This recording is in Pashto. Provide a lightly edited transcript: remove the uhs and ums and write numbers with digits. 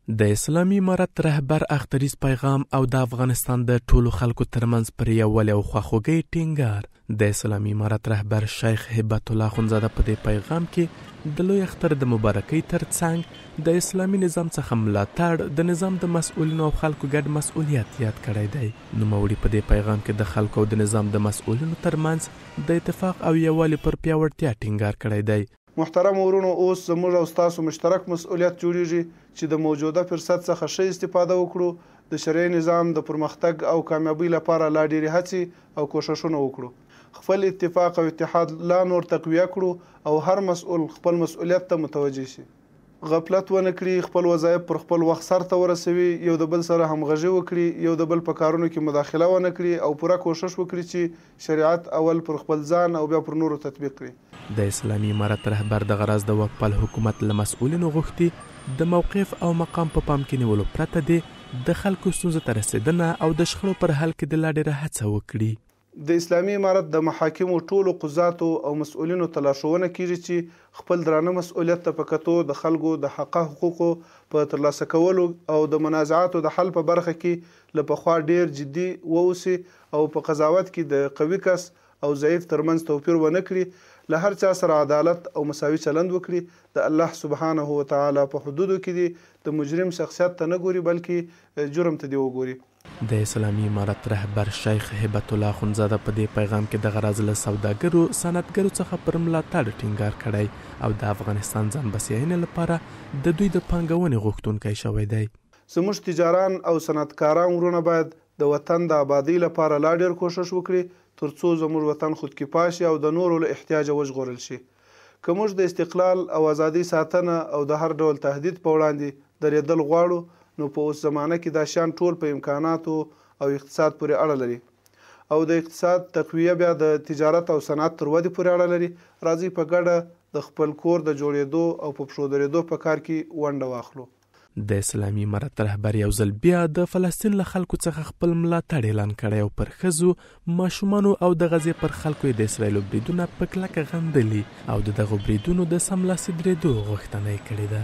د اسلامي امارت رهبر اختریز پیغام او د افغانستان د ټولو خلکو ترمنځ پر یووالي او خواخوږۍ ټینګار. د اسلامي امارت رهبر شیخ هبت الله اخندزاده په دې پیغام کې د لوی اختر د مبارکۍ ترڅنګ د اسلامي نظام څخه ملاتړ د نظام د مسؤلینو او خلکو ګډ مسؤلیت یاد کړی دی. نوموړي په دې پیغام کې د خلکو او د نظام د مسؤلینو ترمنځ د اتفاق او یووالي پر پیاوړتیا ټینګار کړی دی. محترم ورونو، اوس زموږ او ستاسو مشترک مسؤلیت جوړیږي چې د موجوده فرصت څخه ښه استفاده وکړو، د شرعي نظام د پرمختګ او کامیابۍ لپاره لا ډېرې هڅې او کوښښونه وکړو، خپل اتفاق او اتحاد لا نور تقویه کړو او هر مسؤل خپل مسؤلیت ته متوجه شي، غفلت ونه کړي، خپل وظایف پر خپل وخت سرته ورسوي، یو د بل سره همغږي وکړي، یو د بل په کارونو کې مداخله ونه کړي او پوره کوښښ وکړي چې شریعت اول پر خپل ځان او بیا پر نورو تطبیق کړي. د اسلامي امارت رهبر د غرض د وکپل حکومت له مسؤلینو غوښتي د موقف او مقام په پام کې نیولو پرته دې د خلکو ستونزو ته رسیدنه او د شخړو پر حل کې د لا ډېره هڅه وکړي. د اسلامي امارت د محاکمو ټولو قضاتو او مسؤلینو ته لارښوونه کیږي چې خپل درانه مسؤلیت ته په کتو د خلکو د حق حقوقو په ترلاسه کولو او د منازعاتو د حل په برخه کې له پخوا ډیر جدي واوسي او په قضاوت کې د قوي کس او ضعیف ترمنځ توپیر ونه کړي، له هر چا سره عدالت او مساوي چلند وکړي، د الله سبحانه و تعالی په حدودو کې دي د مجرم شخصیت ته نه ګوري بلکې جرم ته دی وګوري. د اسلامي امارت رهبر شیخ هبت الله اخندزاده په دې پیغام کې د غرض له سوداګرو صنعتګرو څخه پر ملاتړ ټینګار کړی او د افغانستان ځان بسیاینې لپاره د دوی د پانګونې غوښتونکی شوی دی. زموږ تجاران او صنعتکاران ورونه باید د وطن د آبادۍ لپاره لا ډېر کوښښ وکړي ترڅو زموږ وطن خودکفا شي او د نورو له احتیاجه وژغورل شي. که موږ د استقلال او ازادۍ ساتنه او د هر ډول تهدید په وړاندې درېدل غواړو، نو په اوس زمانه کې دا شیان ټول په امکاناتو او اقتصاد پورې اړه لري او د اقتصاد تقویه بیا د تجارت او صنعت تر ودې پورې اړه لري. راځئ په ګډه د خپل کور د جوړېدو او په پښو درېدو په کار کې ونډه واخلو. د اسلامي امارت رهبر یو ځل بیا د فلسطین له خلکو څخه خپل ملاتړ اعلان کړی او پر ښځو، ماشومانو او د غزې پر خلکو د اسرائیلو بریدونه په کلکه غندلي او د دغو بریدونو د سملاسي درېدو غوښتنه یې کړې ده.